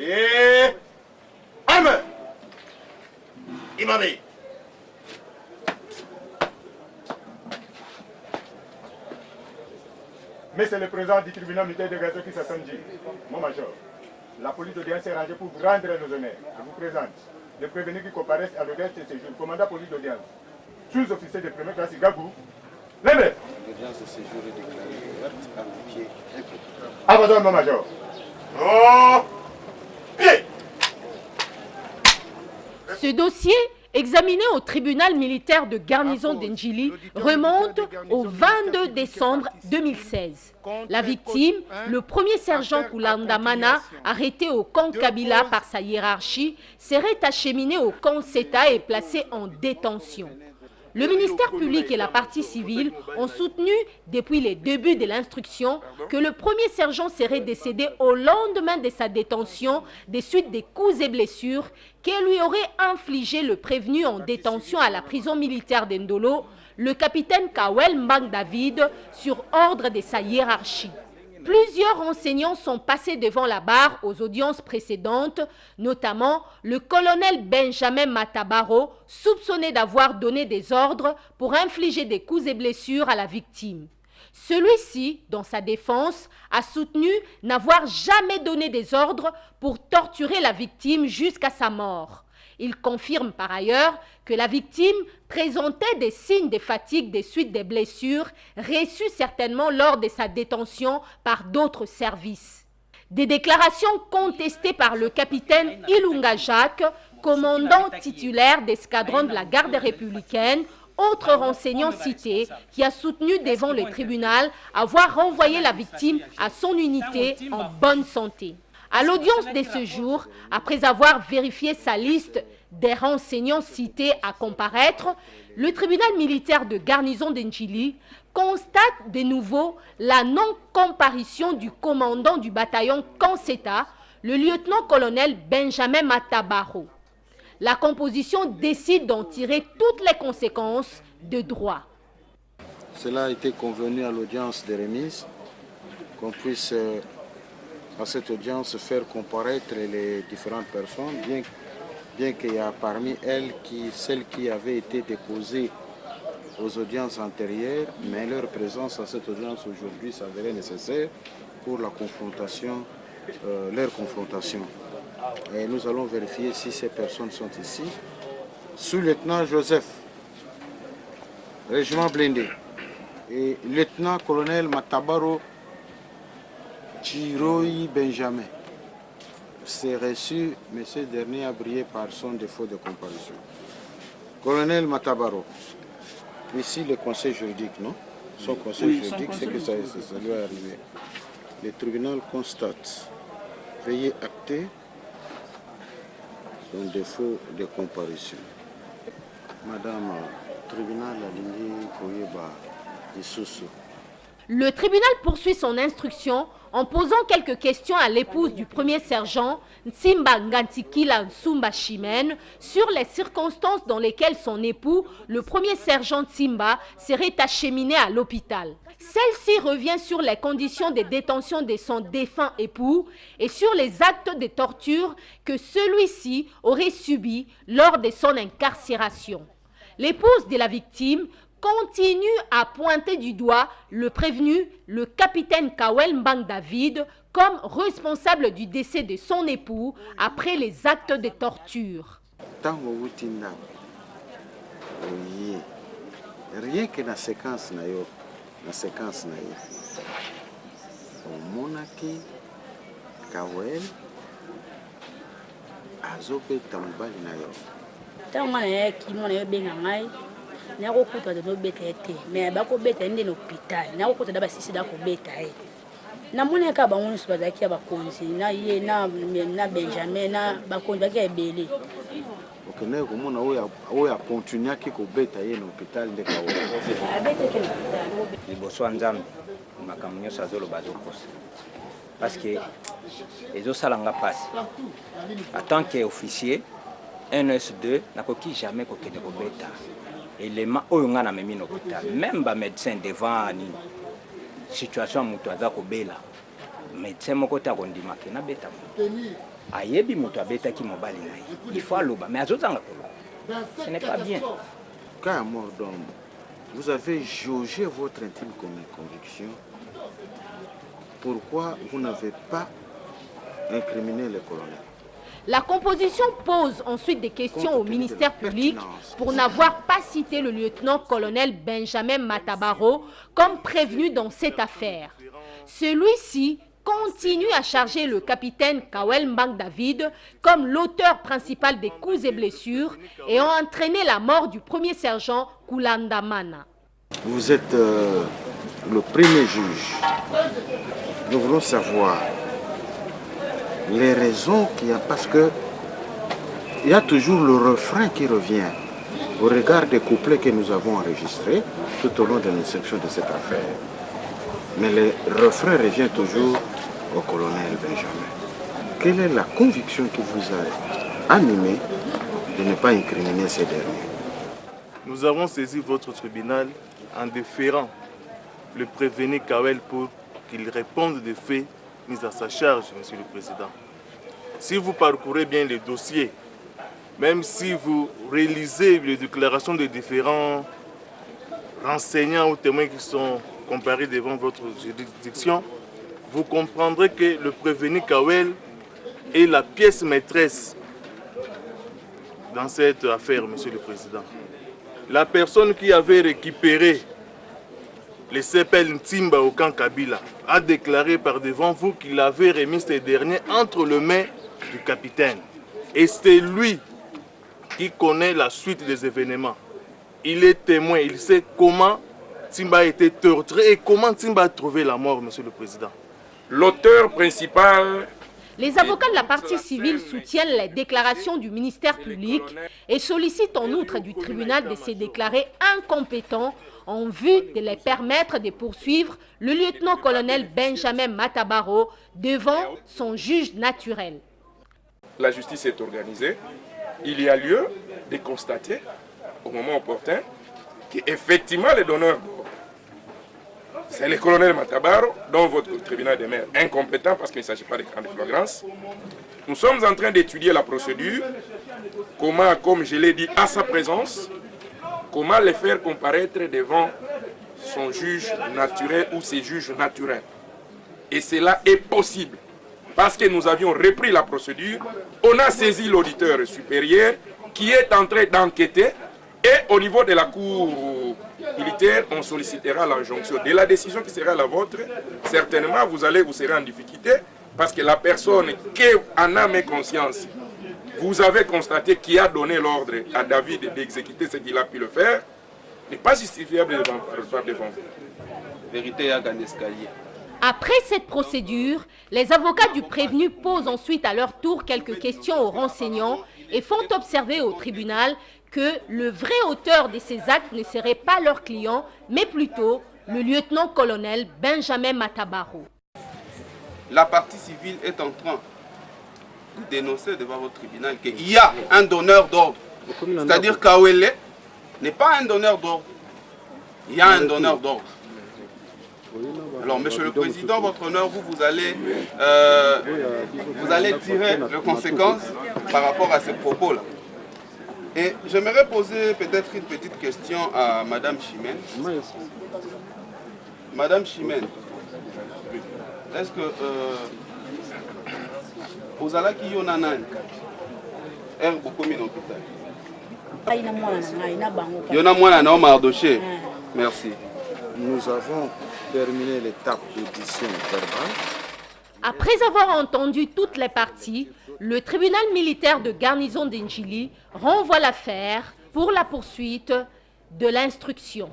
Et... Arme! Imamé! Mais c'est le président du tribunal militaire de Gaza qui s'attendit. Mon major, la police d'audience est rangée pour vous rendre nos honneurs. Je vous présente les prévenus qui comparaissent à l'audience de séjour. Commandant police d'audience, sous-officier de première classe, Gabou. Lève! L'audience de séjour est déclarée ouverte à vos pieds impétueux. Abandonne, mon major. Oh! Pied! Ce dossier, examiné au tribunal militaire de garnison d'Ndjili, remonte au 22 décembre 2016. La victime, le premier sergent Koulandamana, arrêté au camp Kabila par sa hiérarchie, serait acheminé au camp Seta et placé en détention. Le ministère public et la partie civile ont soutenu, depuis les débuts de l'instruction, que le premier sergent serait décédé au lendemain de sa détention des suites des coups et blessures que lui aurait infligé le prévenu en détention à la prison militaire d'Endolo, le capitaine Kawel Mbang David, sur ordre de sa hiérarchie. Plusieurs renseignants sont passés devant la barre aux audiences précédentes, notamment le colonel Benjamin Matabaro, soupçonné d'avoir donné des ordres pour infliger des coups et blessures à la victime. Celui-ci, dans sa défense, a soutenu n'avoir jamais donné des ordres pour torturer la victime jusqu'à sa mort. Il confirme par ailleurs que la victime présentait des signes de fatigue des suites des blessures reçues certainement lors de sa détention par d'autres services. Des déclarations contestées par le capitaine Ilunga Jacques, commandant titulaire d'escadron de la garde républicaine, autre renseignant cité, qui a soutenu devant le tribunal avoir renvoyé la victime à son unité en bonne santé. À l'audience de ce jour, après avoir vérifié sa liste des renseignants cités à comparaître, le tribunal militaire de garnison d'Ndjili constate de nouveau la non-comparution du commandant du bataillon Kanseta, le lieutenant-colonel Benjamin Matabaro. La composition décide d'en tirer toutes les conséquences de droit. Cela a été convenu à l'audience de remise, qu'on puisse à cette audience faire comparaître les différentes personnes, bien qu'il y a parmi elles celles qui avaient été déposées aux audiences antérieures, mais leur présence à cette audience aujourd'hui s'avérait nécessaire pour la confrontation, leur confrontation. Et nous allons vérifier si ces personnes sont ici. Sous-lieutenant Joseph, régiment blindé, et lieutenant-colonel Matabaro Chiroï Benjamin. C'est reçu, mais ce dernier a brillé par son défaut de comparution. Colonel Matabaro, ici le conseil juridique, non? Son conseil juridique, c'est que ça doit arriver. Le tribunal constate. Veuillez acter son défaut de comparution. Madame, tribunal aligné Koyeba Isusu. Le tribunal poursuit son instruction en posant quelques questions à l'épouse du premier sergent, Nsimba Ngantikila Nsumba Chimène, sur les circonstances dans lesquelles son époux, le premier sergent Nsimba, serait acheminé à l'hôpital. Celle-ci revient sur les conditions de détention de son défunt époux et sur les actes de torture que celui-ci aurait subis lors de son incarcération. L'épouse de la victime continue à pointer du doigt le prévenu, le capitaine Kawel Mbang David, comme responsable du décès de son époux après les actes de torture. Rien que la séquence na yo, monaki Kawel azope tambali na yo. Tama na ki mona yo benga ngai. Nako kuta de no beta ete mais ba ko beta ndi no hôpital nako kuta da ba sisi da ko beta e na mona ka ba ngoni so bazaki ba konzi na ye na Benjamin na ba konzi ba ke ebele okene ko mona oya continuer ki ko beta ye no hôpital de Kawo abete ke hôpital liboso nzambe makambo nyonso azoloba azokosa parce que ezosalanga passe en tant qu'officier NS2 nakoki jamais kokende kobeta élément oyo nga na memi na hôpital même ba médecin devant ni situation mutu aza kobela médecin moko ta kondima ke na beta ayebi moto abetaki mobali na ye. Il faut aloba, mais azozanga koloba. Ce n'est pas bien. Cas à mort d'homme, vous avez jaugé votre intime conviction. Pourquoi vous n'avez pas incriminé le colonel? La composition pose ensuite des questions au ministère public pour n'avoir pas cité le lieutenant-colonel Benjamin Matabaro comme prévenu dans cette affaire. Celui-ci continue à charger le capitaine Kawel Mbang David comme l'auteur principal des coups et blessures ayant entraîné la mort du premier sergent Kulandamana. Vous êtes le premier juge. Nous voulons savoir les raisons qu'il y a, parce que il y a toujours le refrain qui revient au regard des couplets que nous avons enregistrés tout au long de l'instruction de cette affaire. Mais le refrain revient toujours au colonel Benjamin. Quelle est la conviction qui vous a animé de ne pas incriminer ces derniers? Nous avons saisi votre tribunal en déférant le prévenu Kawel pour qu'il réponde des faits mis à sa charge, Monsieur le Président. Si vous parcourez bien les dossiers, même si vous réalisez les déclarations des différents renseignants ou témoins qui sont comparés devant votre juridiction, vous comprendrez que le prévenu Kawel est la pièce maîtresse dans cette affaire, Monsieur le Président. La personne qui avait récupéré le CPL Ntimba au camp Kabila a déclaré par devant vous qu'il avait remis ces derniers entre les mains du capitaine. Et c'est lui qui connaît la suite des événements. Il est témoin, il sait comment Ntimba a été torturé et comment Ntimba a trouvé la mort, Monsieur le Président. L'auteur principal... Les avocats de la partie civile soutiennent les déclarations du ministère public et sollicitent en outre du tribunal de se déclarer incompétent en vue de les permettre de poursuivre le lieutenant-colonel Benjamin Matabaro devant son juge naturel. La justice est organisée. Il y a lieu de constater au moment opportun qu'effectivement les donneurs d'ordre, c'est le colonel Matabaro, dont votre tribunal demeure incompétent parce qu'il ne s'agit pas de grande flagrance. Nous sommes en train d'étudier la procédure, comment, comme je l'ai dit, à sa présence, comment les faire comparaître devant son juge naturel ou ses juges naturels. Et cela est possible parce que nous avions repris la procédure, on a saisi l'auditeur supérieur qui est en train d'enquêter et au niveau de la cour militaire, on sollicitera l'injonction. De la décision qui sera la vôtre, certainement vous serez en difficulté parce que la personne qui en a mes conscience, vous avez constaté qui a donné l'ordre à David d'exécuter ce qu'il a pu le faire, n'est pas justifiable devant vous. Vérité à un escalier. Après cette procédure, les avocats du prévenu posent ensuite à leur tour quelques questions aux renseignants et font observer au tribunal que le vrai auteur de ces actes ne serait pas leur client, mais plutôt le lieutenant-colonel Benjamin Matabaro. La partie civile est en train de dénoncer devant votre tribunal qu'il y a un donneur d'ordre. C'est-à-dire Kawele n'est pas un donneur d'ordre. Il y a un donneur d'ordre. Alors, Monsieur le Président, votre honneur, vous allez tirer les conséquences par rapport à ces propos-là. Et j'aimerais poser peut-être une petite question à Madame Chimène. Madame Chimène, est-ce que vous allez qui y en a un beaucoup mis l'hôpital? Il y en a moins un homme Mardoché. Merci. Nous avons terminé l'étape d'audition verbale. Après avoir entendu toutes les parties, le tribunal militaire de garnison d'Ndjili renvoie l'affaire pour la poursuite de l'instruction.